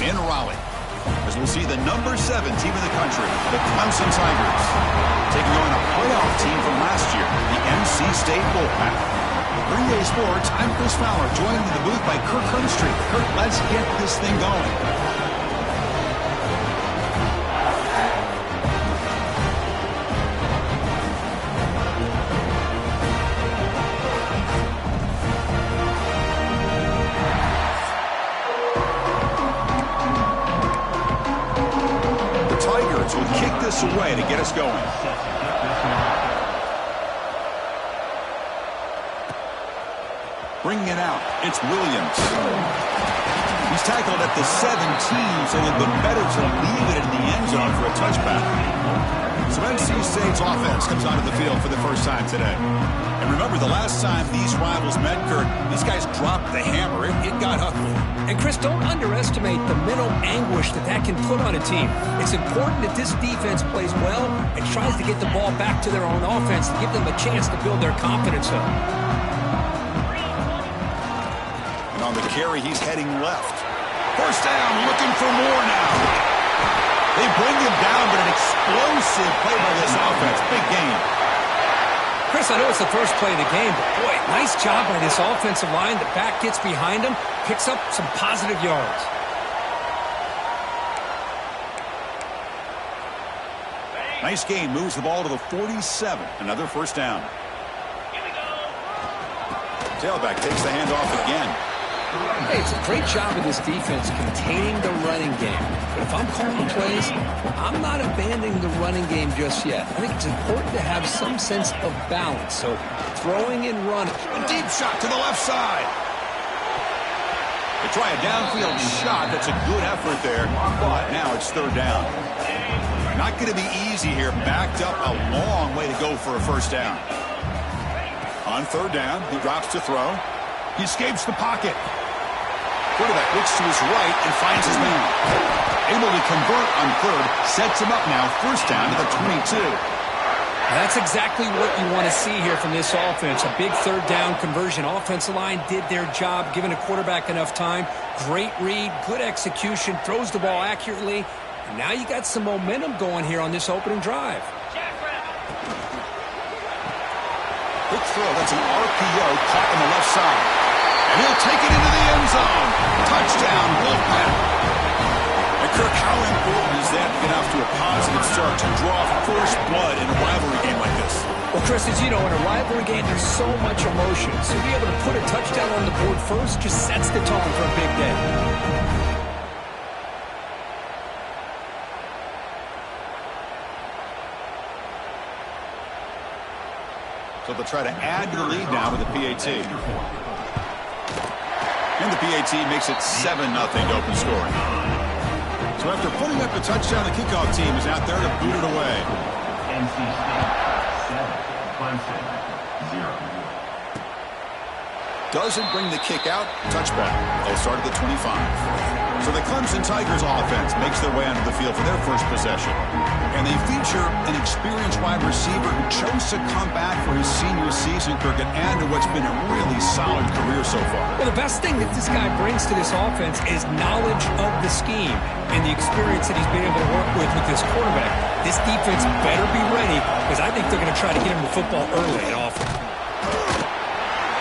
in Raleigh, as we'll see the #7 team in the country, the Clemson Tigers, taking on a playoff team from last year, the NC State Wolfpack. For EA Sports, I'm Chris Fowler, joined in the booth by Kirk Herbstreit. Kirk, let's get this thing going. Will kick this away to get us going. Bringing it out, it's Williams. He's tackled at the 17, so it would have been better to leave it in the end zone for a touchback. So NC State's offense comes onto the field for the first time today. And remember, the last time these rivals met, Kurt, these guys dropped the hammer. It got ugly. And, Chris, don't underestimate the mental anguish that can put on a team. It's important that this defense plays well and tries to get the ball back to their own offense to give them a chance to build their confidence up. And on the carry, he's heading left. First down, looking for more now. They bring him down, but an explosive play by this offense. Big game. Chris, I know it's the first play of the game, but boy, nice job by this offensive line. The back gets behind him, picks up some positive yards. Nice game, moves the ball to the 47. Another first down. Tailback takes the handoff again. Hey, it's a great job of this defense containing the running game. But if I'm calling plays, I'm not abandoning the running game just yet. I think it's important to have some sense of balance. So throwing and running. A deep shot to the left side. They try a downfield shot. That's a good effort there. But now it's third down. Not going to be easy here. Backed up a long way to go for a first down. On third down, he drops to throw. He escapes the pocket. Quarterback looks to his right and finds his man. Able to convert on third. Sets him up now. First down to the 22. That's exactly what you want to see here from this offense. A big third down conversion. Offensive line did their job, giving a quarterback enough time. Great read, good execution, throws the ball accurately. And now you got some momentum going here on this opening drive. Quick throw. That's an RPO caught on the left side. And he'll take it into the end zone. Touchdown, Wolfpack. And Kirk, how important is that to get off to a positive start to draw first blood in a rivalry game like this? Well, Chris, as you know, in a rivalry game, there's so much emotion. So to be able to put a touchdown on the board first just sets the tone for a big day. So they'll try to add to the lead now with the PAT. And the PAT makes it 7-0 to open scoring. So after putting up the touchdown, the kickoff team is out there to boot it away. NC State 7, Clemson 0. Doesn't bring the kick out. Touchback. They'll start at the 25. So the Clemson Tigers offense makes their way onto the field for their first possession. And they feature an experienced wide receiver who chose to come back for his senior season, Kirk, and add to what's been a really solid career so far. Well, the best thing that this guy brings to this offense is knowledge of the scheme and the experience that he's been able to work with this quarterback. This defense better be ready because I think they're going to try to get him the football early and often.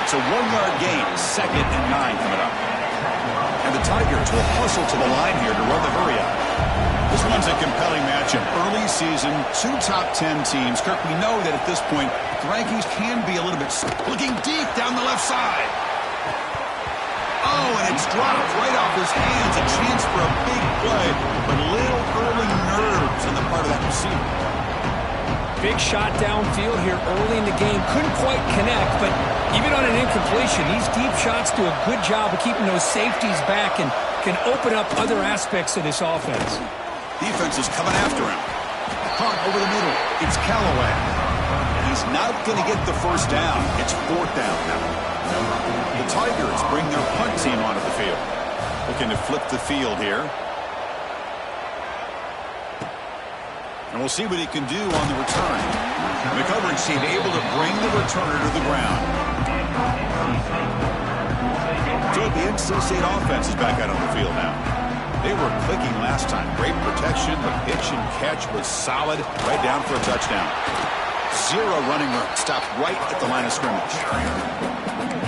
It's a 1-yard gain, 2nd and 9 coming up. And the Tigers will hustle to the line here to run the hurry-up. This one's a compelling matchup. Early season, 2 top 10 teams. Kirk, we know that at this point, the rankings can be a little bit... Looking deep down the left side. Oh, and it's dropped right off his hands. A chance for a big play, but little early nerves on the part of that receiver. Big shot downfield here early in the game. Couldn't quite connect, but even on an incompletion, these deep shots do a good job of keeping those safeties back and can open up other aspects of this offense. Defense is coming after him. Punt over the middle. It's Callaway. He's not going to get the first down. It's 4th down now. The Tigers bring their punt team onto the field. Looking to flip the field here. And we'll see what he can do on the return. And the coverage team able to bring the returner to the ground. So the NC State offense is back out on the field now. They were clicking last time. Great protection. The pitch and catch was solid. Right down for a touchdown. Zero running room. Stopped right at the line of scrimmage.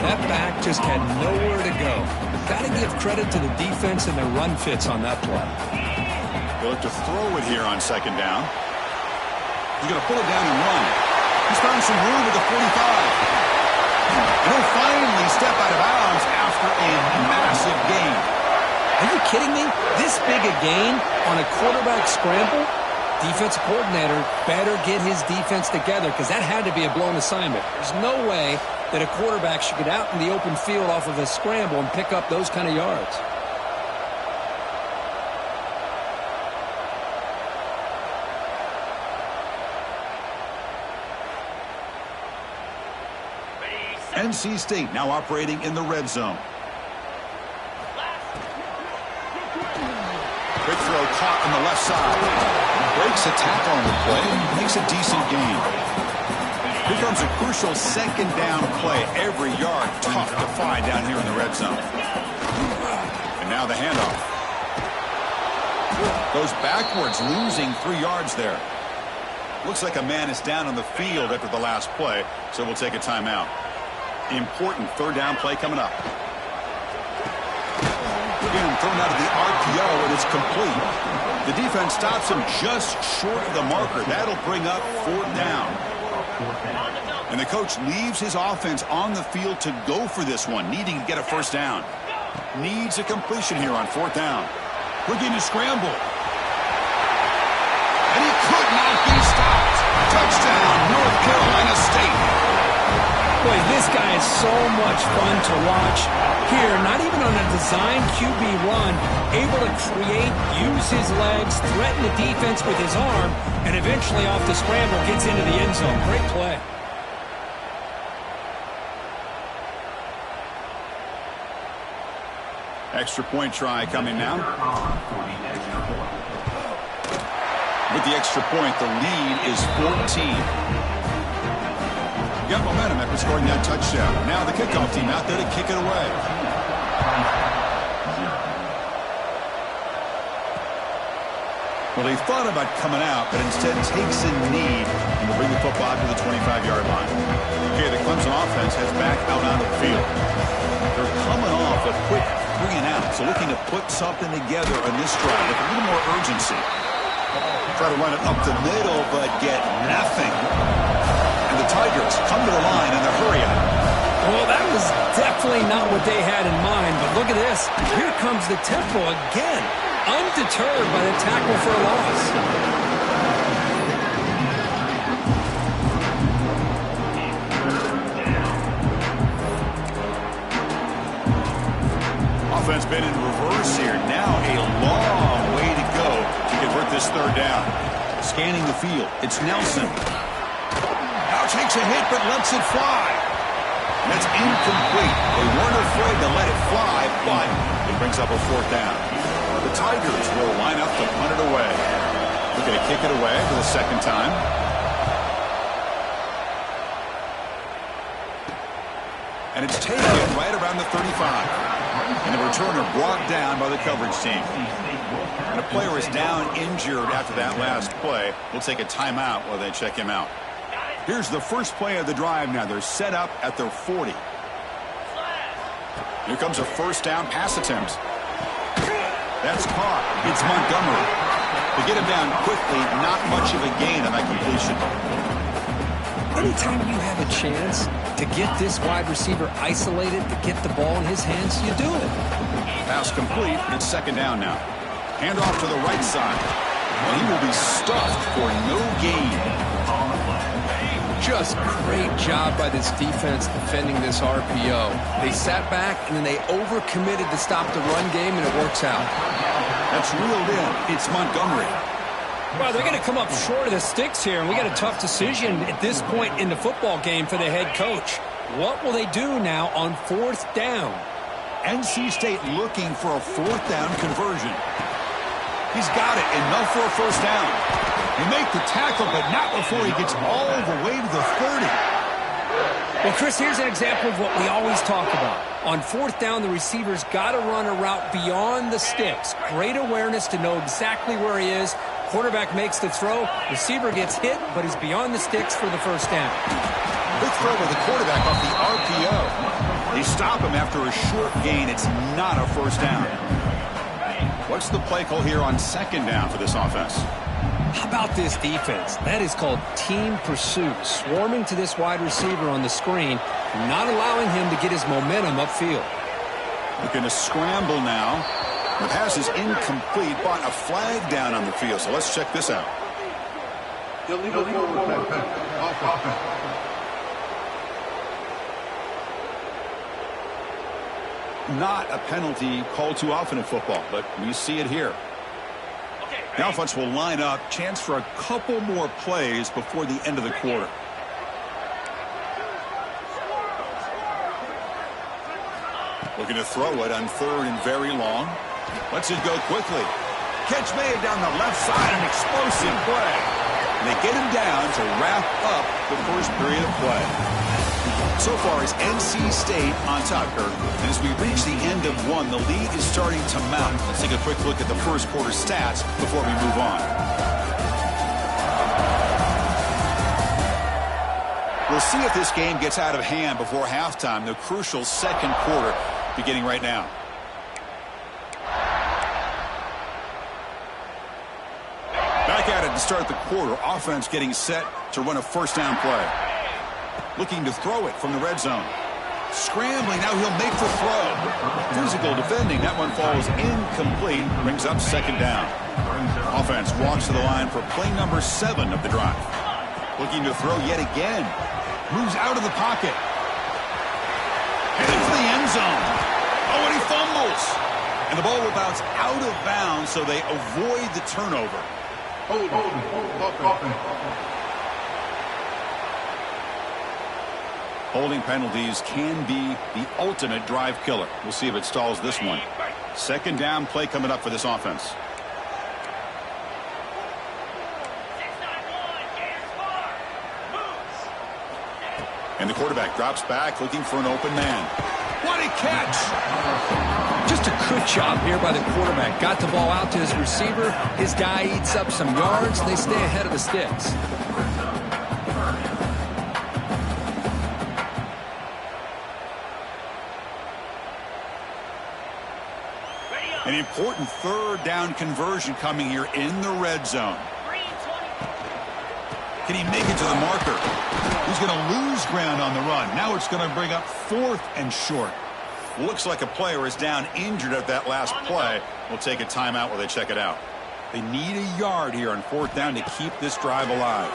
That back just had nowhere to go. Got to give credit to the defense and their run fits on that play. They'll look to throw it here on second down. He's going to pull it down and run. He's found some room at the 45. And he'll finally step out of bounds after a massive gain. Are you kidding me? This big a gain on a quarterback scramble? Defensive coordinator better get his defense together because that had to be a blown assignment. There's no way that a quarterback should get out in the open field off of a scramble and pick up those kind of yards. NC State now operating in the red zone. Quick throw caught on the left side. Breaks a tackle on the play. Makes a decent gain. Here comes a crucial second down play. Every yard tough to find down here in the red zone. And now the handoff. Goes backwards, losing 3 yards there. Looks like a man is down on the field after the last play, so we'll take a timeout. Important third down play coming up. Again, thrown out of the RPO, and it's complete. The defense stops him just short of the marker. That'll bring up fourth down. And the coach leaves his offense on the field to go for this one, needing to get a first down. Needs a completion here on fourth down. Looking to scramble. And he could not be stopped. Touchdown, North Carolina State. Boy, this guy is so much fun to watch. Here, not even on a design QB run, able to create, use his legs, threaten the defense with his arm, and eventually off the scramble gets into the end zone. Great play. Extra point try coming now. With the extra point, the lead is 14. Got momentum after scoring that touchdown. Now the kickoff team out there to kick it away. Well, they thought about coming out, but instead takes a knee and will bring the football to the 25-yard line. Okay, the Clemson offense heads back out on the field. They're coming off a quick 3 and out, so looking to put something together on this drive with a little more urgency. Try to run it up the middle, but get nothing. The Tigers come to the line in a hurry up. Well, that was definitely not what they had in mind, but look at this. Here comes the tempo again. Undeterred by the tackle for a loss. Offense been in reverse here. Now a long way to go to convert this third down. Scanning the field. It's Nelson. Takes a hit, but lets it fly. And that's incomplete. They weren't afraid to let it fly, but it brings up a fourth down. The Tigers will line up to punt it away. Looking to kick it away for the second time. And it's taken right around the 35. And the returner brought down by the coverage team. And a player is down injured after that last play. We'll take a timeout while they check him out. Here's the first play of the drive now. They're set up at their 40. Here comes a first down pass attempt. That's caught. It's Montgomery. To get him down quickly, not much of a gain on that completion. Anytime you have a chance to get this wide receiver isolated, to get the ball in his hands, you do it. Pass complete. It's second down now. Hand off to the right side. And he will be stuffed for no gain. Just great job by this defense defending this RPO. They sat back, and then they overcommitted to stop the run game, and it works out. That's reeled in. It's Montgomery. Well, they're going to come up short of the sticks here, and we got a tough decision at this point in the football game for the head coach. What will they do now on fourth down? NC State looking for a fourth down conversion. He's got it. Enough for a first down. He make the tackle, but not before he gets all the way to the 30. Well, Chris, here's an example of what we always talk about. On fourth down, the receiver's got to run a route beyond the sticks. Great awareness to know exactly where he is. Quarterback makes the throw. Receiver gets hit, but he's beyond the sticks for the first down. Good throw by the quarterback off the RPO. They stop him after a short gain. It's not a first down. What's the play call here on second down for this offense? How about this defense? That is called team pursuit. Swarming to this wide receiver on the screen, not allowing him to get his momentum upfield. Looking to scramble now. The pass is incomplete, but a flag down on the field. So let's check this out. Illegal forward offense. Not a penalty called too often in football, but we see it here. The offense will line up. Chance for a couple more plays before the end of the quarter. Looking to throw it on third and very long. Lets it go quickly. Catch made down the left side, an explosive play. And they get him down to wrap up the first period of play. So far, it's NC State on top, Kirk. And as we reach the end of one, the lead is starting to mount. Let's take a quick look at the first quarter stats before we move on. We'll see if this game gets out of hand before halftime, the crucial second quarter beginning right now. Back at it to start the quarter. Offense getting set to run a first down play. Looking to throw it from the red zone. Scrambling, now he'll make the throw. Physical defending, that one falls incomplete. Brings up second down. Offense walks to the line for play number 7 of the drive. Looking to throw yet again. Moves out of the pocket. Heading for the end zone. Oh, and he fumbles. And the ball will bounce out of bounds, so they avoid the turnover. Holding penalties can be the ultimate drive killer. We'll see if it stalls this one. Second down play coming up for this offense. And the quarterback drops back looking for an open man. What a catch! Just a good job here by the quarterback. Got the ball out to his receiver. His guy eats up some yards. They stay ahead of the sticks. An important third down conversion coming here in the red zone. Can he make it to the marker? He's going to lose ground on the run. Now it's going to bring up 4th and short. Looks like a player is down injured at that last play. We'll take a timeout while they check it out. They need a yard here on 4th down to keep this drive alive.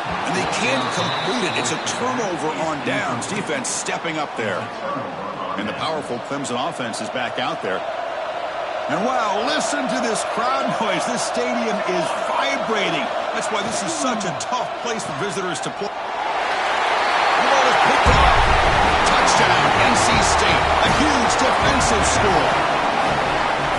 And they can't complete it. It's a turnover on downs. Defense stepping up there. And the powerful Clemson offense is back out there. And wow, listen to this crowd noise. This stadium is vibrating. That's why this is such a tough place for visitors to play. The ball is picked up. Touchdown, NC State. A huge defensive score.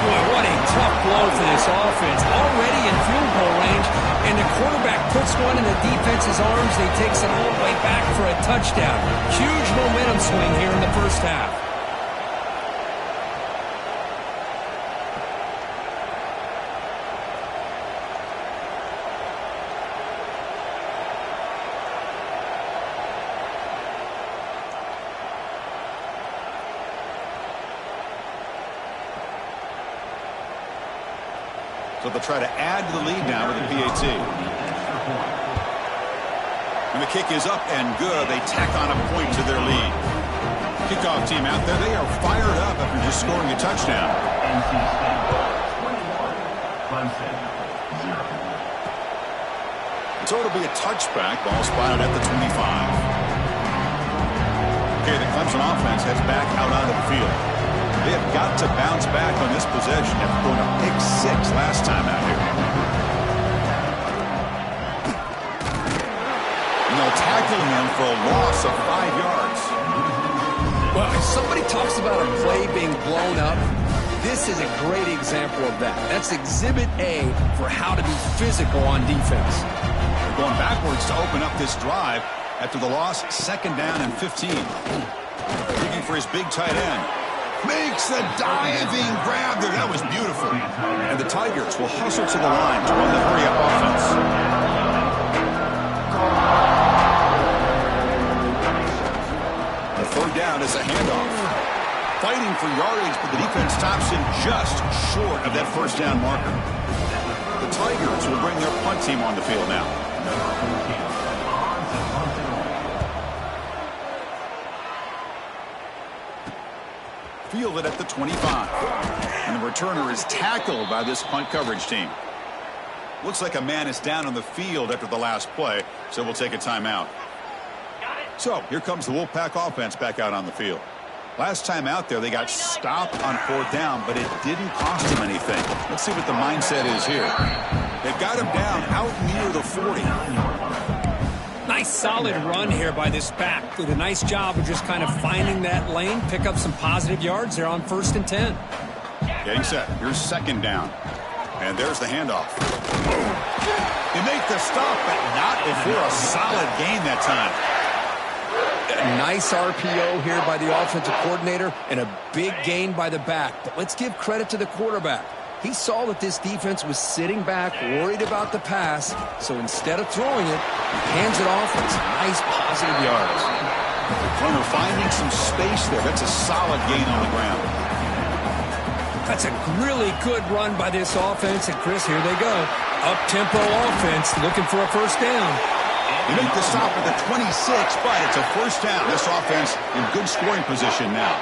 Boy, what a tough blow for this offense. Already in field goal range, and the quarterback puts one in the defense's arms. He takes it all the way back for a touchdown. Huge momentum swing here in the first half. So they'll try to add to the lead now with the PAT. And the kick is up and good. They tack on a point to their lead. Kickoff team out there. They are fired up after just scoring a touchdown. So it'll be a touchback. Ball spotted at the 25. Okay, the Clemson offense heads back out onto the field. They have got to bounce back on this possession after throwing a pick 6 last time out here. And they'll tackle him for a loss of 5 yards. Well, if somebody talks about a play being blown up, this is a great example of that. That's exhibit A for how to be physical on defense. Going backwards to open up this drive after the loss, 2nd down and 15. Looking for his big tight end. Makes the diving grab there. That was beautiful. And the Tigers will hustle to the line to run the hurry-up offense. The 3rd down is a handoff. Fighting for yardage, but the defense stops him just short of that 1st down marker. The Tigers will bring their punt team on the field now. Field it at the 25. And the returner is tackled by this punt coverage team. Looks like a man is down on the field after the last play, so we'll take a timeout. So here comes the Wolfpack offense back out on the field. Last time out there, they got stopped on 4th down, but it didn't cost them anything. Let's see what the mindset is here. They've got him down out near the 40. Nice solid run here by this back. Did a nice job of just kind of finding that lane, pick up some positive yards there on 1st and 10. Getting set. Here's 2nd down. And there's the handoff. They make the stop, but not before a solid gain that time. A nice RPO here by the offensive coordinator and a big gain by the back. But let's give credit to the quarterback. He saw that this defense was sitting back, worried about the pass, so instead of throwing it, he hands it off with some nice positive yards. Runner finding some space there. That's a solid gain on the ground. That's a really good run by this offense. And, Chris, here they go. Up-tempo offense looking for a 1st down. They make the stop at the 26, but it's a 1st down. This offense in good scoring position now.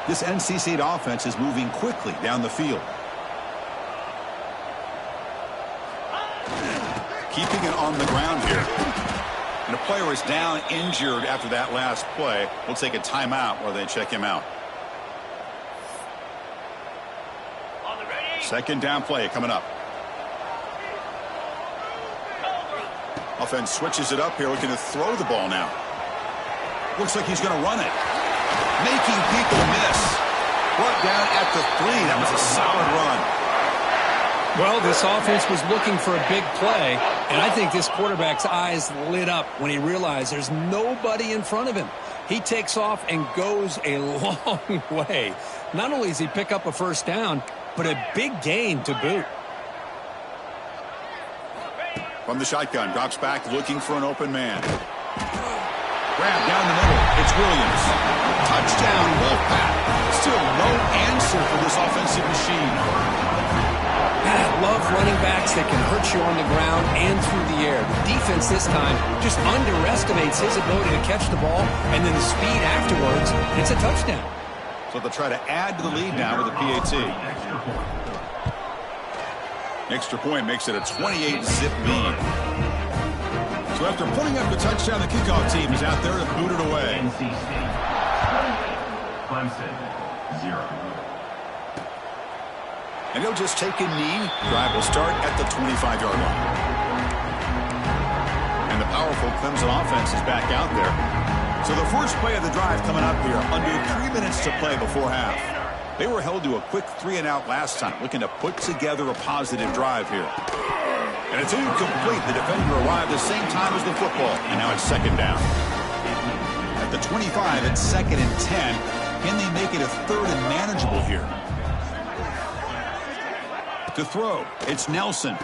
This NC State offense is moving quickly down the field. Keeping it on the ground here. And a player is down injured after that last play. We'll take a timeout while they check him out. 2nd down play coming up. Offense switches it up here, looking to throw the ball now. Looks like he's going to run it. Making people miss. Brought down at the 3. That was a solid run. Well, this offense was looking for a big play, and I think this quarterback's eyes lit up when he realized there's nobody in front of him. He takes off and goes a long way. Not only does he pick up a 1st down, but a big gain to boot. From the shotgun, drops back looking for an open man. Grab down the middle. It's Williams. Touchdown, Wolfpack. Still no answer for this offensive machine. I love running backs that can hurt you on the ground and through the air. The defense this time just underestimates his ability to catch the ball, and then the speed afterwards. It's a touchdown. So they'll try to add to the lead now with a PAT. Extra point makes it a 28-zip lead. So after putting up the touchdown, the kickoff team is out there to boot it away. Clemson, 0. And he'll just take a knee. Drive will start at the 25-yard line. And the powerful Clemson offense is back out there. So the first play of the drive coming up here, under 3 minutes to play before half. They were held to a quick 3-and-out last time, looking to put together a positive drive here. And it's incomplete. The defender arrived the same time as the football, and now it's 2nd down. At the 25, it's 2nd and 10. Can they make it a 3rd and manageable here? To throw, it's Nelson.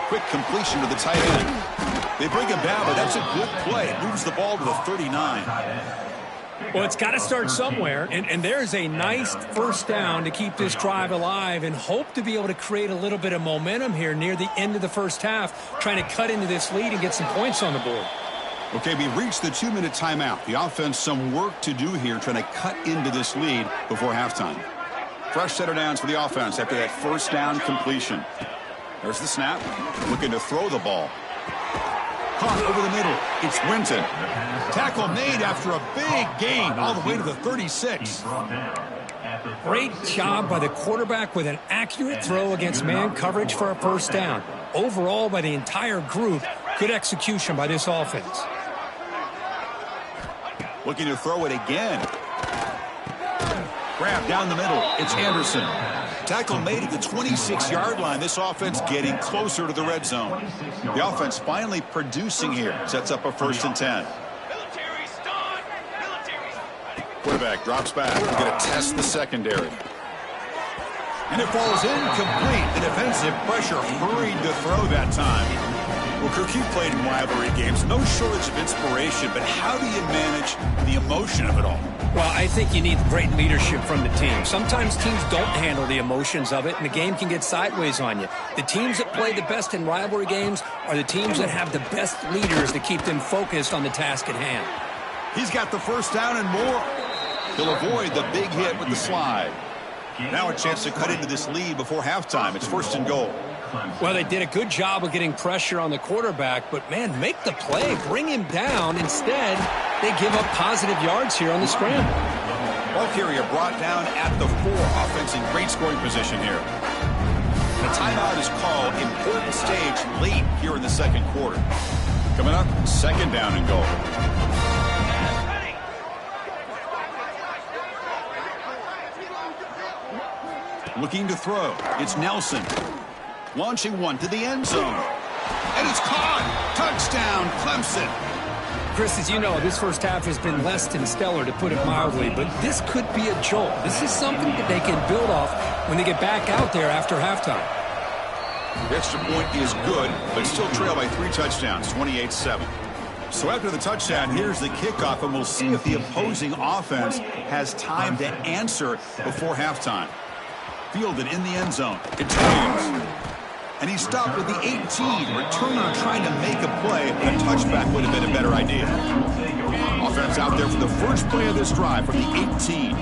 Quick completion to the tight end. They bring him down, but that's a good play. It moves the ball to the 39. Well, it's got to start somewhere, and there's a nice 1st down to keep this drive alive and hope to be able to create a little bit of momentum here near the end of the 1st half, trying to cut into this lead and get some points on the board. Okay, we've reached the 2-minute timeout. The offense some work to do here, trying to cut into this lead before halftime. Fresh set of downs for the offense after that 1st down completion. There's the snap, looking to throw the ball. Caught over the middle. It's Winton. Tackle made after a big gain all the way to the 36. Great job by the quarterback with an accurate throw against man coverage for a 1st down. Overall, by the entire group, good execution by this offense. Looking to throw it again. Grab down the middle. It's Anderson. Tackle made at the 26-yard line. This offense getting closer to the red zone. The offense finally producing here. Sets up a 1st and 10. Quarterback drops back. We're going to test the secondary. And it falls incomplete. The defensive pressure hurried to throw that time. Well, Kirk, you've played in rivalry games. No shortage of inspiration, but how do you manage the emotion of it all? Well, I think you need great leadership from the team. Sometimes teams don't handle the emotions of it, and the game can get sideways on you. The teams that play the best in rivalry games are the teams that have the best leaders to keep them focused on the task at hand. He's got the 1st down and more. He'll avoid the big hit with the slide. Now a chance to cut into this lead before halftime. It's 1st and goal. Well, they did a good job of getting pressure on the quarterback, but, man, make the play. Bring him down. Instead, they give up positive yards here on the scramble. Ball carrier brought down at the 4. Offense in great scoring position here. The timeout is called. Important stage late here in the 2nd quarter. Coming up, 2nd down and goal. Looking to throw. It's Nelson. Launching one to the end zone. And it's caught. Touchdown, Clemson. Chris, as you know, this first half has been less than stellar, to put it mildly, but this could be a jolt. This is something that they can build off when they get back out there after halftime. The extra point is good, but still trail by 3 touchdowns, 28-7. So after the touchdown, here's the kickoff, and we'll see if the opposing offense has time to answer before halftime. Fielded in the end zone. It's Williams. And he stopped with the 18. Returner trying to make a play, but a touchback would have been a better idea. Offense out there for the first play of this drive from the 18.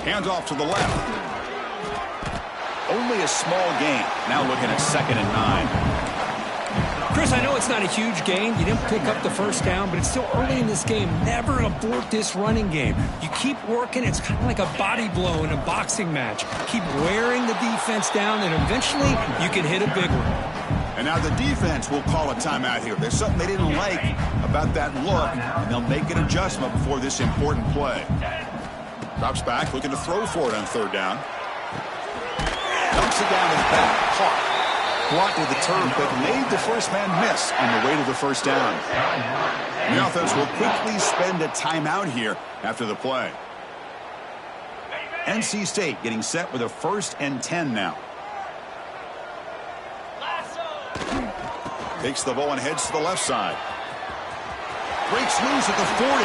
Hands off to the left. Only a small gain. Now looking at 2nd and 9. Chris, I know it's not a huge gain. You didn't pick up the 1st down, but it's still early in this game. Never abort this running game. You keep working. It's kind of like a body blow in a boxing match. Keep wearing the defense down, and eventually you can hit a big one. And now the defense will call a timeout here. There's something they didn't like about that look, and they'll make an adjustment before this important play. Drops back, looking to throw for it on 3rd down. Dumps it down to the back. Caught. Brought to the turf, but made the first man miss on the way to the 1st down. The offense will quickly spend a timeout here after the play. NC State getting set with a 1st and 10 now. Takes the ball and heads to the left side. Breaks loose at the 40.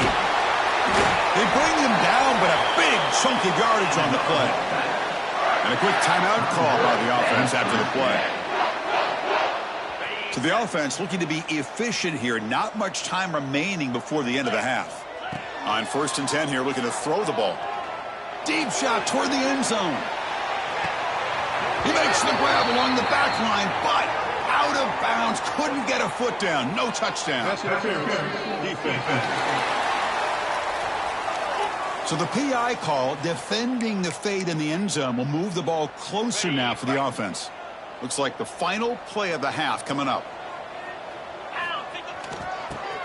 They bring him down, but a big chunk of yardage on the play. And a quick timeout call by the offense after the play. So the offense looking to be efficient here. Not much time remaining before the end of the half. On 1st and 10 here, looking to throw the ball. Deep shot toward the end zone. He makes the grab along the back line, but out of bounds. Couldn't get a foot down. No touchdown. That's defense. So the PI call, defending the fade in the end zone, will move the ball closer now for the offense. Looks like the final play of the half coming up.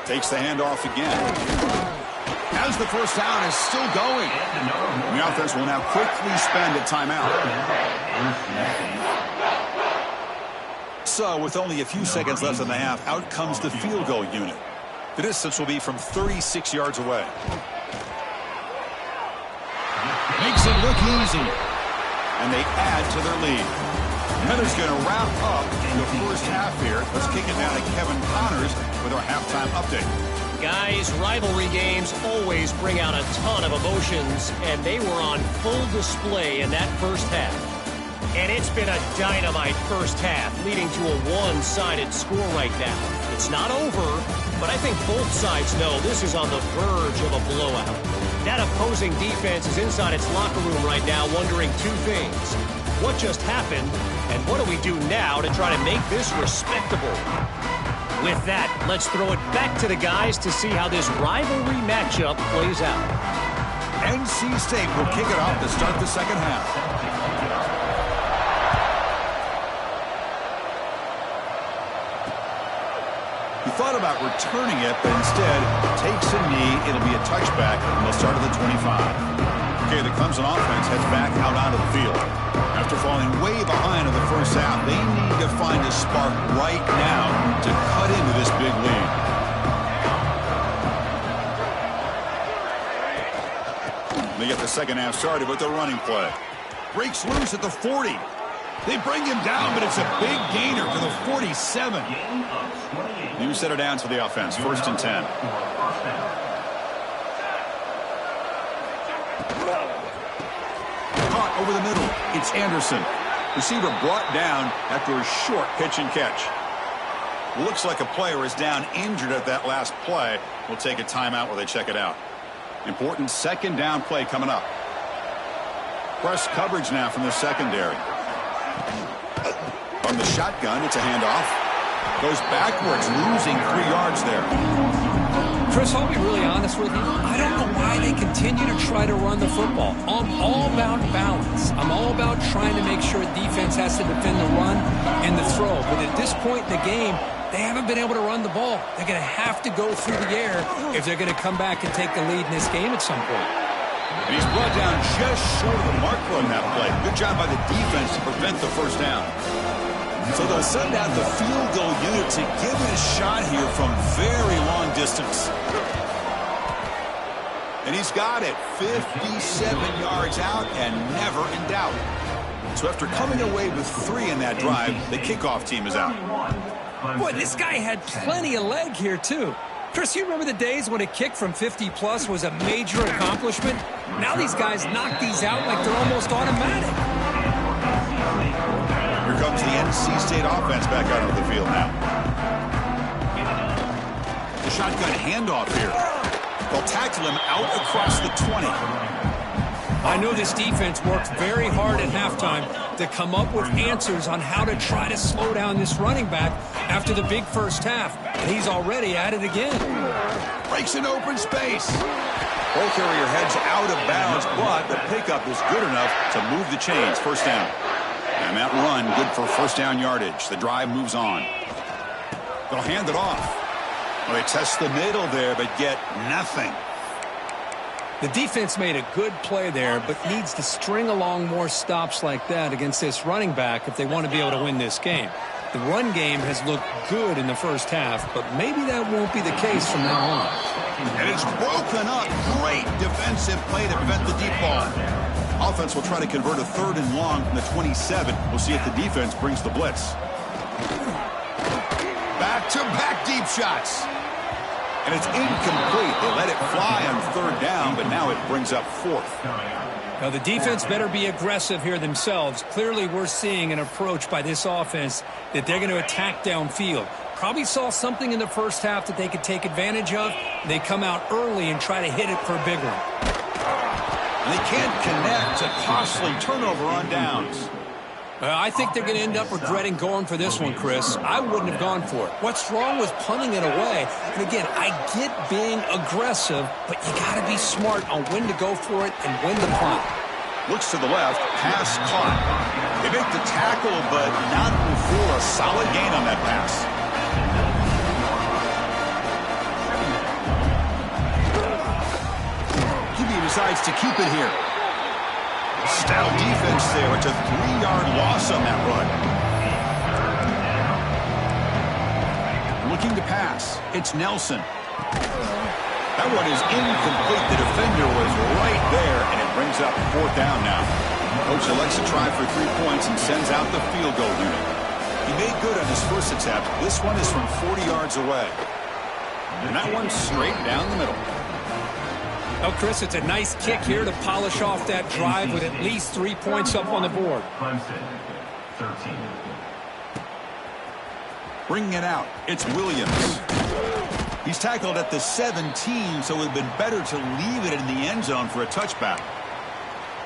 Takes the handoff again. As the 1st down is still going. The offense will now quickly spend a timeout. So with only a few seconds left in the half, out comes the field goal unit. The distance will be from 36 yards away. Makes it look easy. And they add to their lead. Heather's going to wrap up the first half here. Let's kick it down to Kevin Connors with our halftime update. Guys, rivalry games always bring out a ton of emotions, and they were on full display in that first half. And it's been a dynamite first half, leading to a one-sided score right now. It's not over, but I think both sides know this is on the verge of a blowout. That opposing defense is inside its locker room right now wondering 2 things. What just happened, and what do we do now to try to make this respectable? With that, let's throw it back to the guys to see how this rivalry matchup plays out. NC State will kick it off to start the 2nd half. You thought about returning it, but instead takes a knee. It'll be a touchback, and they'll start at the 25. Okay, the Clemson offense heads back out onto the field. After falling way behind in the first half, they need to find a spark right now to cut into this big lead. They get the second half started with the running play. Breaks loose at the 40. They bring him down, but it's a big gainer to the 47. New set of downs for the offense. 1st and 10. Caught over the middle. It's Anderson. Receiver brought down after a short pitch and catch. Looks like a player is down injured at that last play. We'll take a timeout while they check it out. Important second down play coming up. Press coverage now from the secondary. From the shotgun, it's a handoff. Goes backwards, losing 3 yards there. Chris, I'll be really honest with you. I don't know why they continue to try to run the football. I'm all about balance. I'm all about trying to make sure defense has to defend the run and the throw. But at this point in the game, they haven't been able to run the ball. They're going to have to go through the air if they're going to come back and take the lead in this game at some point. And he's brought down just short of the marker on that play. Good job by the defense to prevent the first down. So they'll send out the field goal unit to give it a shot here from very long distance. And he's got it 57 yards out and never in doubt. So after coming away with 3 in that drive, the kickoff team is out. Boy, this guy had plenty of leg here, too. Chris, you remember the days when a kick from 50-plus was a major accomplishment? Now these guys knock these out like they're almost automatic. Here comes the NC State offense back out of the field now. The shotgun handoff here. They'll tackle him out across the 20. I know this defense worked very hard at halftime to come up with answers on how to try to slow down this running back after the big first half. And he's already at it again. Breaks an open space. Ball carrier heads out of bounds, but the pickup is good enough to move the chains. First down. And that run, good for first down yardage. The drive moves on. They'll hand it off. Well, they test the middle there, but get nothing. The defense made a good play there, but needs to string along more stops like that against this running back if they want to be able to win this game. The run game has looked good in the first half, but maybe that won't be the case from now on. And it's broken up. Great defensive play to prevent the deep ball. Offense will try to convert a 3rd and long from the 27. We'll see if the defense brings the blitz. Back-to-back deep shots. And it's incomplete. They let it fly on 3rd down, but now it brings up 4th. Now, the defense better be aggressive here themselves. Clearly, we're seeing an approach by this offense that they're going to attack downfield. Probably saw something in the first half that they could take advantage of. They come out early and try to hit it for a big one. And they can't connect. A costly turnover on downs. I think they're going to end up regretting going for this one, Chris. I wouldn't have gone for it. What's wrong with punting it away? And again, I get being aggressive, but you got to be smart on when to go for it and when to punt. Looks to the left, pass caught. They make the tackle, but not before a solid gain on that pass. QB decides to keep it here. Stout defense there. It's a 3-yard loss on that run. Looking to pass. It's Nelson. That one is incomplete. The defender was right there, and it brings up 4th down now. Coach elects to try for 3 points and sends out the field goal unit. He made good on his first attempt. This one is from 40 yards away. And that one's straight down the middle. Oh, Chris, it's a nice kick here to polish off that drive with at least 3 points up on the board. Clemson, 13. Bringing it out, it's Williams. He's tackled at the 17, so it would have been better to leave it in the end zone for a touchback.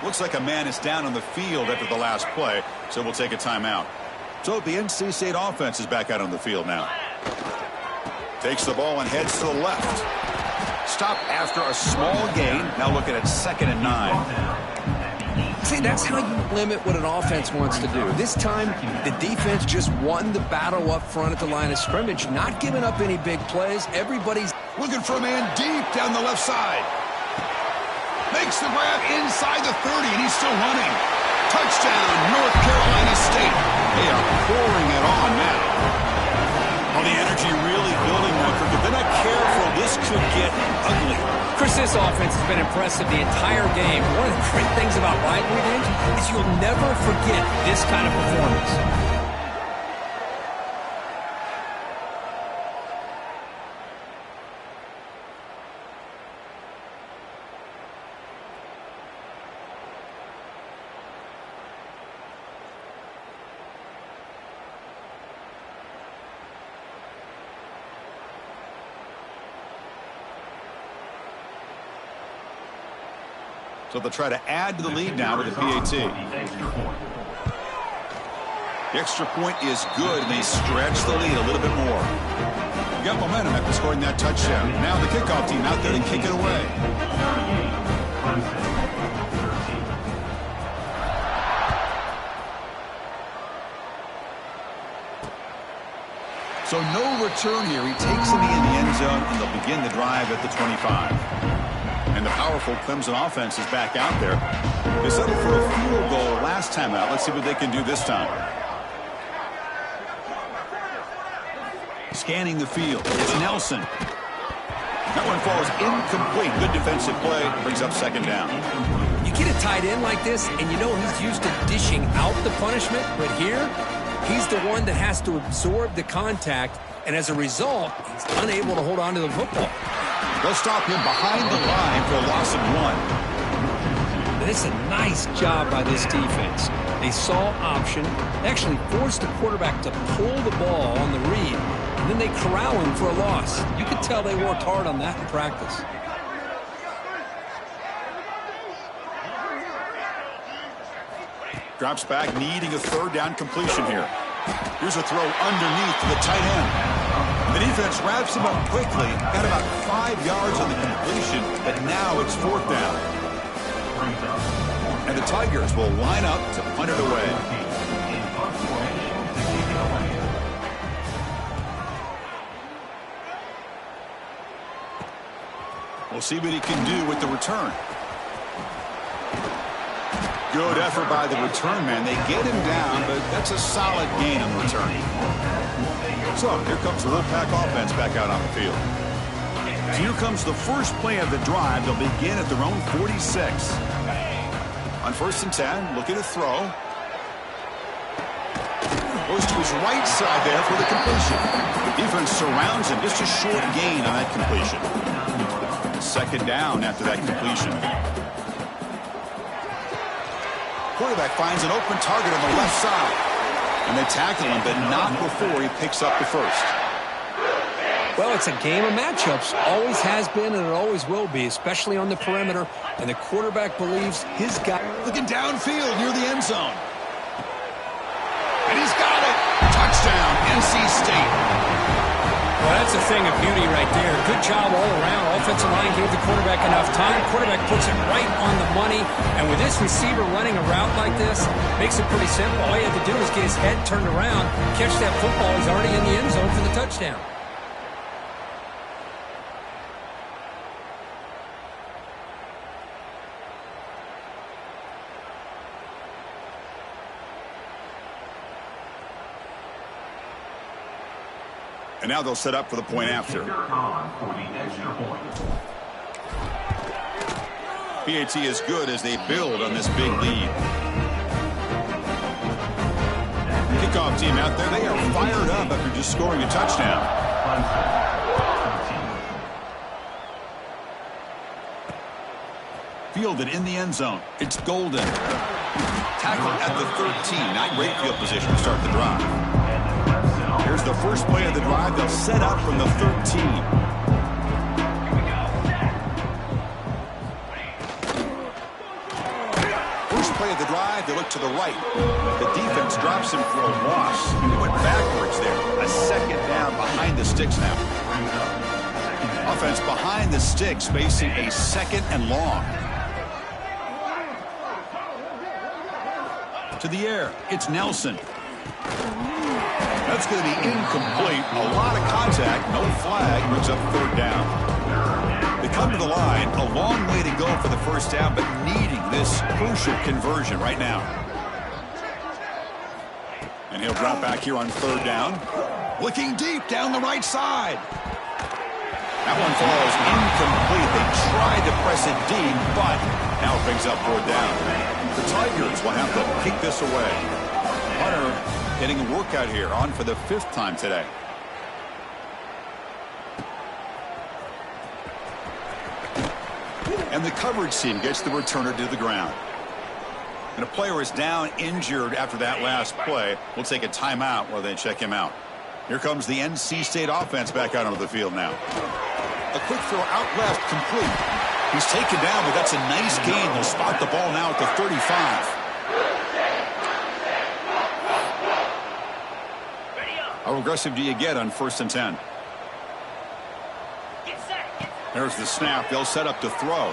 Looks like a man is down on the field after the last play, so we'll take a timeout. So the NC State offense is back out on the field now. Takes the ball and heads to the left. Stop after a small gain. Now looking at 2nd and 9. say that's how you limit what an offense wants to do. This time, the defense just won the battle up front at the line of scrimmage, not giving up any big plays. Everybody's looking for a man deep down the left side. Makes the grab inside the 30, and he's still running. Touchdown, North Carolina State. They are pouring it on now. Well, the energy really building now. If they're not careful, this could get ugly. Chris, this offense has been impressive the entire game. One of the great things about rivalry games is you'll never forget this kind of performance. So they'll try to add to the lead now with the PAT. The extra point is good, and they stretch the lead a little bit more. You got momentum after scoring that touchdown. Now the kickoff team out there to kick it away. So no return here. He takes it in the end zone, and they'll begin the drive at the 25. And the powerful Clemson offense is back out there. They settled for a field goal last time out. Let's see what they can do this time. Scanning the field. It's Nelson. That one falls incomplete. Good defensive play. Brings up second down. You get a tight end like this, and you know he's used to dishing out the punishment. But here, he's the one that has to absorb the contact. And as a result, he's unable to hold on to the football. They'll stop him behind the line for a loss of 1. This is a nice job by this defense. They saw option, actually forced the quarterback to pull the ball on the read, and then they corral him for a loss. You could tell they worked hard on that in practice. Drops back, needing a third down completion here. Here's a throw underneath to the tight end. The defense wraps him up quickly. Got about 5 yards on the completion, but now it's fourth down. And the Tigers will line up to punt it away. We'll see what he can do with the return. Good effort by the return man. They get him down, but that's a solid gain on the return. So here comes the Wolfpack offense back out on the field. So here comes the first play of the drive. They'll begin at their own 46. On 1st and 10, looking to throw. Goes to his right side there for the completion. The defense surrounds him. Just a short gain on that completion. Second down after that completion. Quarterback finds an open target on the left side. And they tackle him, but not before he picks up the first. Well, it's a game of matchups. Always has been, and it always will be, especially on the perimeter. And the quarterback believes his guy. Looking downfield near the end zone. And he's got it. Touchdown, NC State. Well, that's a thing of beauty right there. Good job all around. Offensive line gave the quarterback enough time. Quarterback puts it right on the money. And with this receiver running a route like this, makes it pretty simple. All you have to do is get his head turned around, catch that football. He's already in the end zone for the touchdown. And now they'll set up for the point after. PAT is good as they build on this big lead. Kickoff team out there, they are fired up after just scoring a touchdown. Fielded in the end zone. It's Golden. Tackled at the 13. Not great field position to start the drive. Here's the first play of the drive. They'll set up from the 13. First play of the drive, they look to the right. The defense drops him for a loss. He went backwards there. A second down behind the sticks now. Offense behind the sticks, facing a second and long. To the air. It's Nelson. That's going to be incomplete. A lot of contact. No flag. Brings up third down. They come to the line. A long way to go for the first down, but needing this crucial conversion right now. And he'll drop back here on third down. Looking deep down the right side. That one falls incomplete. They tried to press it deep, but now it brings up fourth down. The Tigers will have to kick this away. Hunter getting a workout here, on for the 5th time today. And the coverage team gets the returner to the ground. And a player is down injured after that last play. We'll take a timeout while they check him out. Here comes the NC State offense back out onto the field now. A quick throw out left, complete. He's taken down, but that's a nice gain. They'll spot the ball now at the 35. How aggressive do you get on 1st and 10? There's the snap. They'll set up to throw.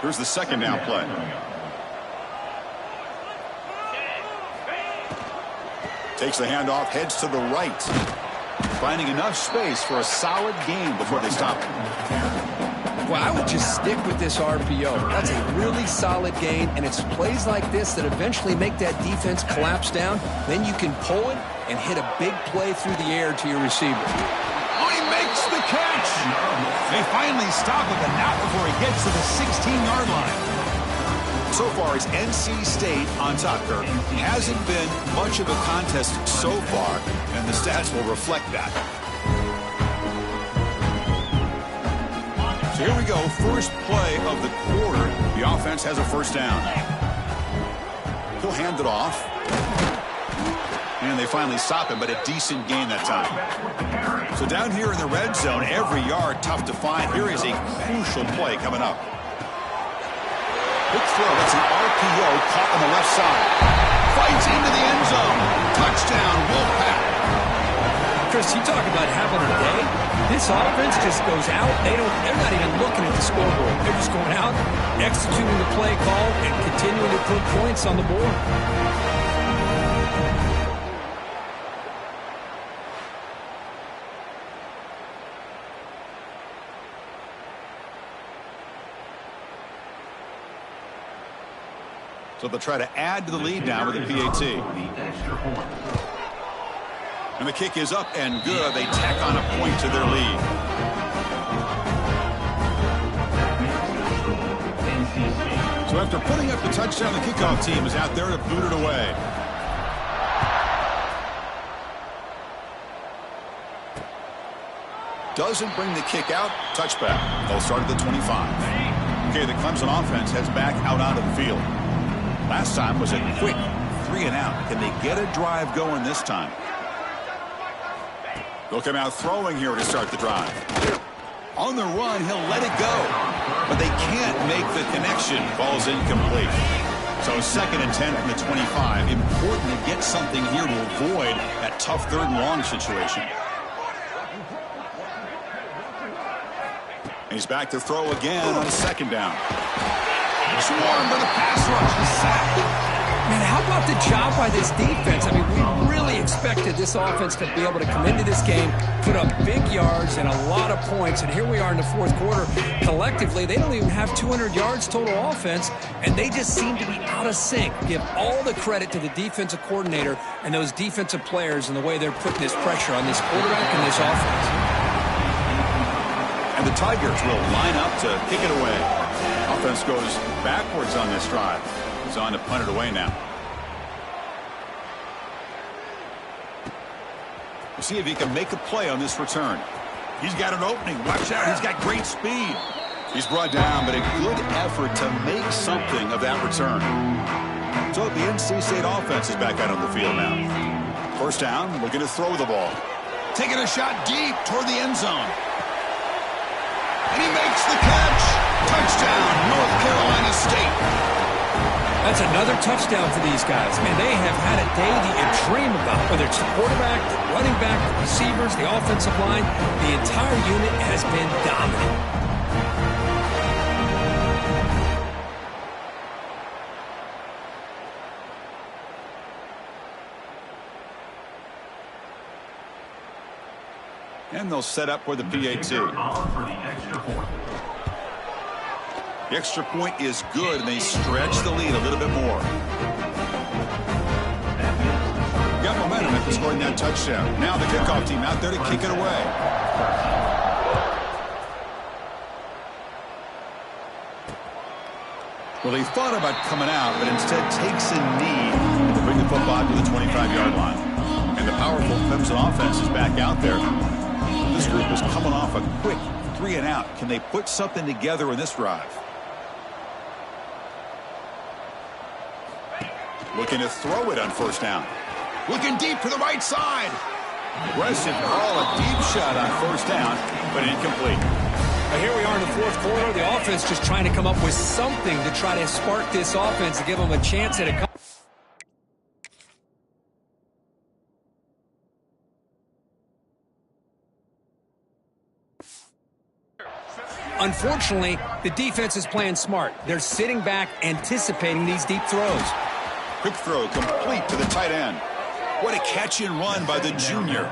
Here's the 2nd down play. Takes the handoff, heads to the right. Finding enough space for a solid gain before they stop him. Well, I would just stick with this RPO. That's a really solid gain, and it's plays like this that eventually make that defense collapse down. Then you can pull it and hit a big play through the air to your receiver. Oh, he makes the catch. They finally stop him, but not before he gets to the 16-yard line. So far, it's NC State on top, Kirk. Hasn't been much of a contest so far, and the stats will reflect that. So here we go, first play of the quarter. The offense has a first down. He'll hand it off. And they finally stop him, but a decent gain that time. So down here in the red zone, every yard tough to find. Here is a crucial play coming up. Big throw, that's an RPO caught on the left side. Fights into the end zone. Touchdown, Wolfpack. Chris, you talk about having a day. This offense just goes out. They're not even looking at the scoreboard. They're just going out, executing the play call, and continuing to put points on the board. So they'll try to add to the lead now with a PAT. And the kick is up and good. They tack on a point to their lead. So after putting up the touchdown, the kickoff team is out there to boot it away. Doesn't bring the kick out. Touchback. They'll start at the 25. Okay, the Clemson offense heads back out onto the field. Last time was a quick 3 and out. Can they get a drive going this time? They'll come out throwing here to start the drive. On the run, he'll let it go. But they can't make the connection. Ball's incomplete. So 2nd and 10 from the 25. Important to get something here to avoid that tough 3rd and long situation. He's back to throw again on 2nd down. Swarmed by the pass rush. The sack. Man, how about the job by this defense? I mean, we really expected this offense to be able to come into this game, put up big yards and a lot of points, and here we are in the 4th quarter. Collectively, they don't even have 200 yards total offense, and they just seem to be out of sync. Give all the credit to the defensive coordinator and those defensive players and the way they're putting this pressure on this quarterback and this offense. And the Tigers will line up to kick it away. Offense goes backwards on this drive. He's on to punt it away now. We'll see if he can make a play on this return. He's got an opening. Watch out. He's got great speed. He's brought down, but a good effort to make something of that return. So the NC State offense is back out on the field now. First down, looking to throw the ball. Taking a shot deep toward the end zone. And he makes the catch. Touchdown, North Carolina State. That's another touchdown for these guys. Man, they have had a day that you dream about. Whether it's the quarterback, the running back, the receivers, the offensive line, the entire unit has been dominant. And they'll set up for the PAT. The extra point is good, and they stretch the lead a little bit more. Got momentum after scoring that touchdown. Now the kickoff team out there to kick it away. Well, he thought about coming out, but instead takes a knee to bring the football to the 25-yard line. And the powerful Clemson offense is back out there. This group is coming off a quick 3-and-out. Can they put something together in this drive? Looking to throw it on first down. Looking deep to the right side. Aggressive call, a deep shot on first down, but incomplete. Now here we are in the fourth quarter. The offense just trying to come up with something to try to spark this offense to give them a chance at a comeback. Unfortunately, the defense is playing smart. They're sitting back, anticipating these deep throws. Quick throw complete to the tight end. What a catch and run by the junior.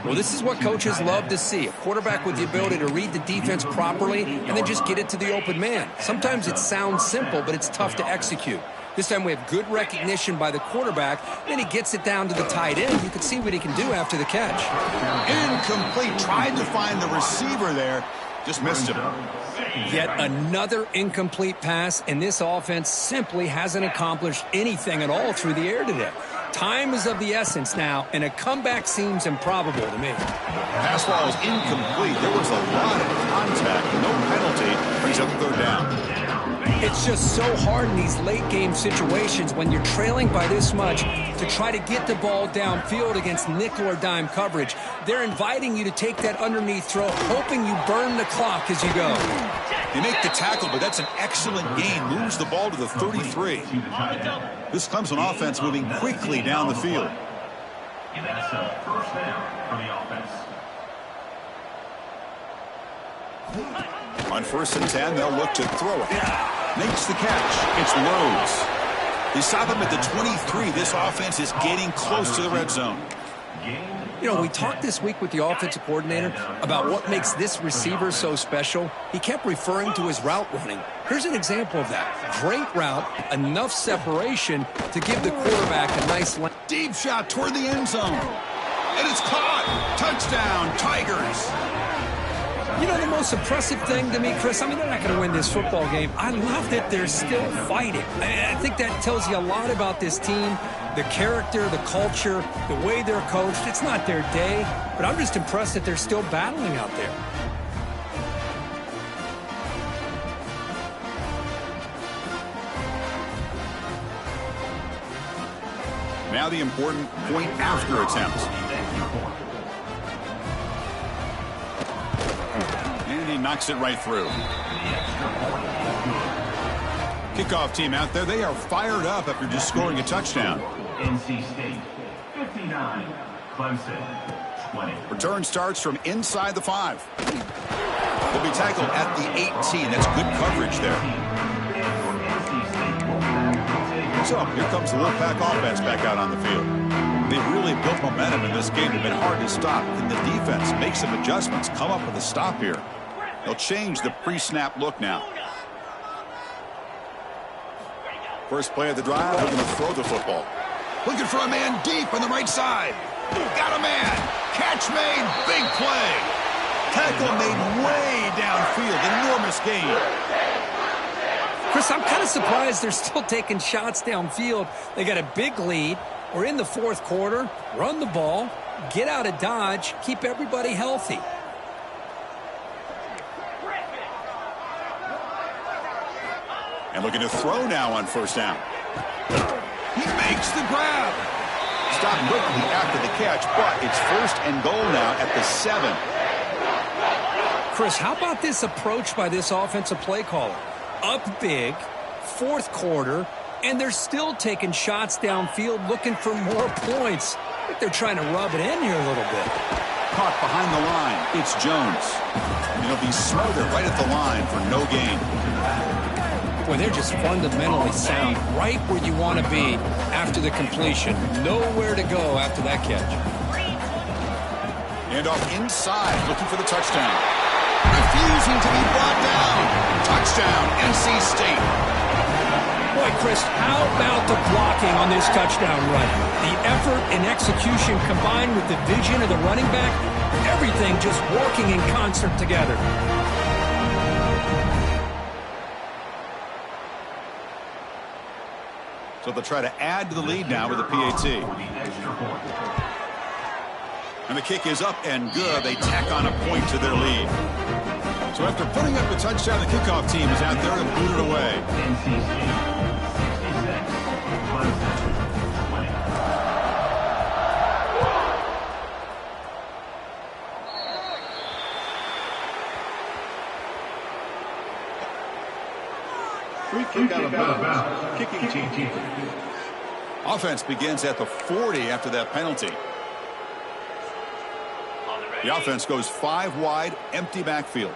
Well, this is what coaches love to see. A quarterback with the ability to read the defense properly and then just get it to the open man. Sometimes it sounds simple, but it's tough to execute. This time we have good recognition by the quarterback. Then he gets it down to the tight end. You can see what he can do after the catch. Incomplete. Tried to find the receiver there. Just missed him. Yet another incomplete pass, and this offense simply hasn't accomplished anything at all through the air today. Time is of the essence now, and a comeback seems improbable to me. Pass ball is incomplete. There was a lot of contact. No penalty. Brings up third down. It's just so hard in these late-game situations when you're trailing by this much to try to get the ball downfield against nickel or dime coverage. They're inviting you to take that underneath throw, hoping you burn the clock as you go. They make the tackle, but that's an excellent gain. Moves the ball to the 33. This Clemson offense moving quickly down the field. That's a first down for the offense. On 1st and 10, they'll look to throw it. Makes the catch. It's Rhodes. They stop him at the 23. This offense is getting close to the red zone. You know, we talked this week with the offensive coordinator about what makes this receiver so special. He kept referring to his route running. Here's an example of that. Great route, enough separation to give the quarterback a nice lane. Deep shot toward the end zone. And it's caught. Touchdown, Tigers. You know, the most impressive thing to me, Chris, I mean, they're not going to win this football game. I love that they're still fighting. I think that tells you a lot about this team, the character, the culture, the way they're coached. It's not their day, but I'm just impressed that they're still battling out there. Now the important point after attempt. And he knocks it right through. Kickoff team out there. They are fired up after just scoring a touchdown. NC State 59, Clemson 20. Return starts from inside the 5. They'll be tackled at the 18. That's good coverage there. So here comes the Wolfpack offense back out on the field. They've really built momentum in this game. They've been hard to stop. Can the defense make some adjustments, come up with a stop here? They'll change the pre-snap look now. First play of the drive, they're going to throw the football. Looking for a man deep on the right side. Got a man. Catch made. Big play. Tackle made way downfield. Enormous gain. Chris, I'm kind of surprised they're still taking shots downfield. They got a big lead. We're in the fourth quarter. Run the ball. Get out of Dodge. Keep everybody healthy. And looking to throw now on first down. He makes the grab. Stopped quickly after the catch, but it's first and goal now at the 7. Chris, how about this approach by this offensive play caller? Up big, fourth quarter, and they're still taking shots downfield looking for more points. I think they're trying to rub it in here a little bit. caught behind the line. It's Jones. And he'll be smothered right at the line for no gain. Boy, they're just fundamentally sound right where you want to be after the completion. Nowhere to go after that catch. And off inside, looking for the touchdown. Refusing to be brought down. Touchdown, NC State. Boy, Chris, how about the blocking on this touchdown run? The effort and execution combined with the vision of the running back, everything just working in concert together. So they'll try to add to the lead now with the PAT. And the kick is up and good. They tack on a point to their lead. So after putting up a touchdown, the kickoff team is out there to boot it away. Free kick out of bounds. Kicking team. Offense begins at the 40 after that penalty. The offense goes 5 wide, empty backfield.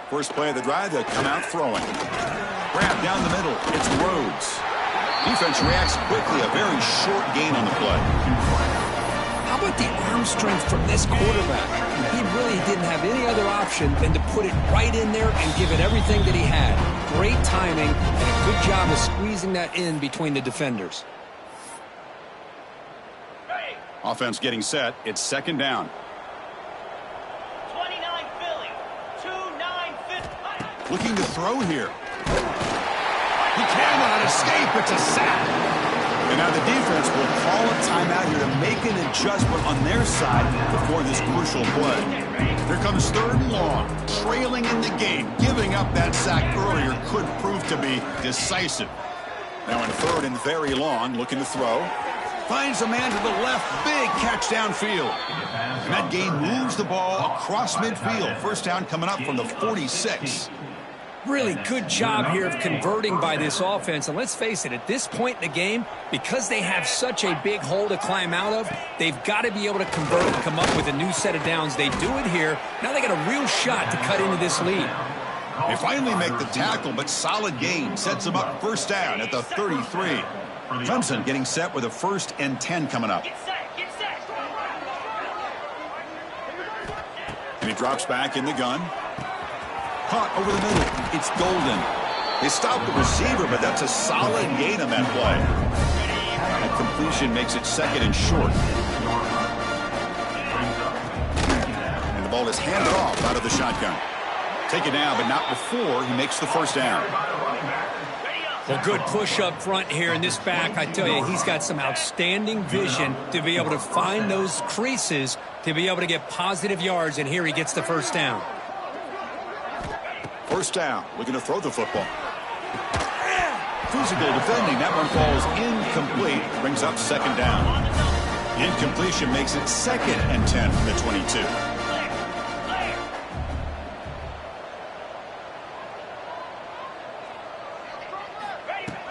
First play of the drive, they'll come out throwing. Grab down the middle, it's Rhodes. Defense reacts quickly, a very short gain on the play. How about the arm strength from this quarterback? He really didn't have any other option than to put it right in there and give it everything that he had. Great timing and a good job of squeezing that in between the defenders. Offense getting set. It's second down. 29 Philly. 2-9 Looking to throw here. He cannot escape. It's a sack. And now the defense will call a timeout here to make an adjustment on their side before this crucial play. Here comes third and long. Trailing in the game. Giving up that sack earlier could prove to be decisive. Now in third and very long, looking to throw. Finds a man to the left. Big catch downfield. And that game moves the ball across midfield. First down coming up from the 46. Really good job here of converting by this offense. And let's face it, at this point in the game, because they have such a big hole to climb out of, they've got to be able to convert and come up with a new set of downs. They do it here. Now they got a real shot to cut into this lead. They finally make the tackle, but solid gain. Sets them up first down at the 33. Clemson getting set with a 1st and 10 coming up. Get set. And he drops back in the gun. Caught over the middle. It's Golden. They stopped the receiver, but that's a solid gain on that play. That completion makes it second and short. And the ball is handed off out of the shotgun. Take it now, but not before he makes the first down. Well, good push up front here in this back. I tell you, he's got some outstanding vision to be able to find those creases, to be able to get positive yards, and here he gets the first down. First down, looking to throw the football. Physical defending, that one falls incomplete, brings up second down. Incompletion makes it 2nd and 10 from the 22.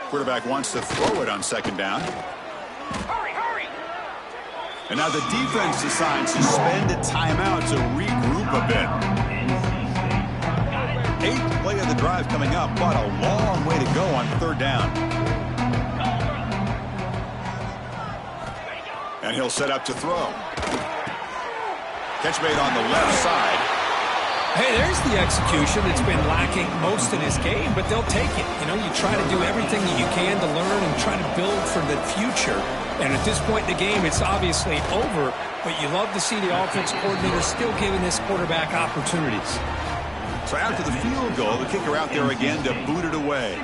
Quarterback wants to throw it on second down. Hurry. And now the defense decides to spend a timeout to regroup a bit. 8th play of the drive coming up, but a long way to go on third down. And he'll set up to throw. Catch made on the left side. Hey, there's the execution that's been lacking most of this game, but they'll take it. You know, you try to do everything that you can to learn and try to build for the future. And at this point in the game, it's obviously over, but you love to see the offense coordinator still giving this quarterback opportunities. So after the field goal, the kicker out there again to boot it away.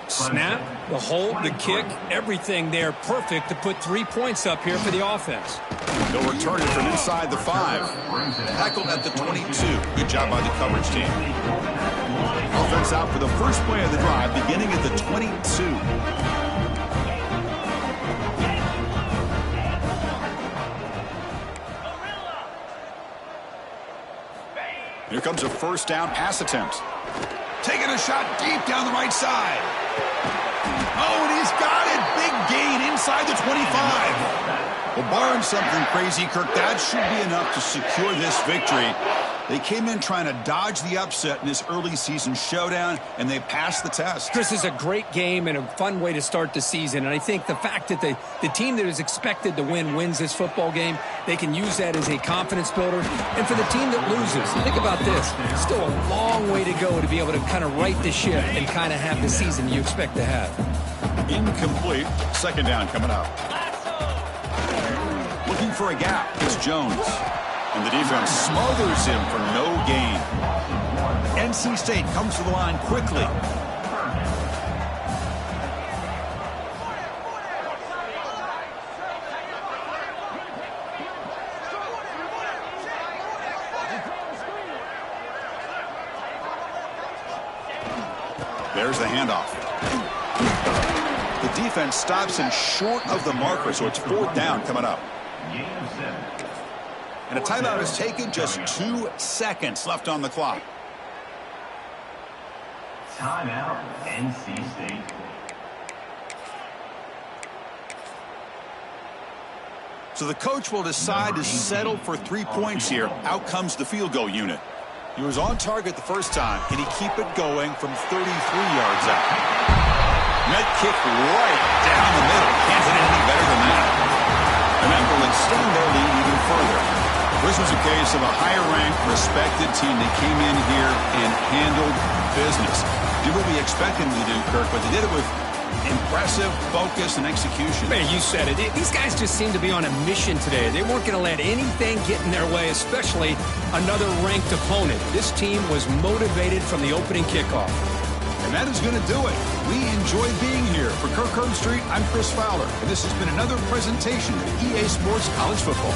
Snap, the hold, the kick, everything there perfect to put 3 points up here for the offense. They'll return it from inside the 5. Tackled at the 22. Good job by the coverage team. Offense out for the first play of the drive, beginning at the 22. Here comes a first down pass attempt. Taking a shot deep down the right side. Oh, and he's got it. Big gain inside the 25. Well, barring something crazy, Kirk, that should be enough to secure this victory. They came in trying to dodge the upset in this early season showdown, and they passed the test. Chris, is a great game and a fun way to start the season. And I think the fact that the team that is expected to win wins this football game, they can use that as a confidence builder. And for the team that loses, think about this. Still a long way to go to be able to kind of right the ship and kind of have the season you expect to have. Incomplete. Second down coming up. Looking for a gap. It's Jones. And the defense smothers him for no gain. NC State comes to the line quickly. There's the handoff. The defense stops him short of the marker, so it's fourth down coming up. And a timeout is taken, just 2 seconds left on the clock. Timeout, NC State. So the coach will decide to settle for 3 points here. Out comes the field goal unit. He was on target the first time. Can he keep it going from 33 yards out? Net kick right down the middle. Can't hit anything better than that. And that will extend their lead even further. This was a case of a higher-ranked, respected team that came in here and handled business. Did what we expected them to do, Kirk, but they did it with impressive focus and execution. Man, you said it. These guys just seem to be on a mission today. They weren't going to let anything get in their way, especially another ranked opponent. This team was motivated from the opening kickoff. And that is going to do it. We enjoyed being here. For Kirk Herbstreit, I'm Chris Fowler, and this has been another presentation of EA Sports College Football.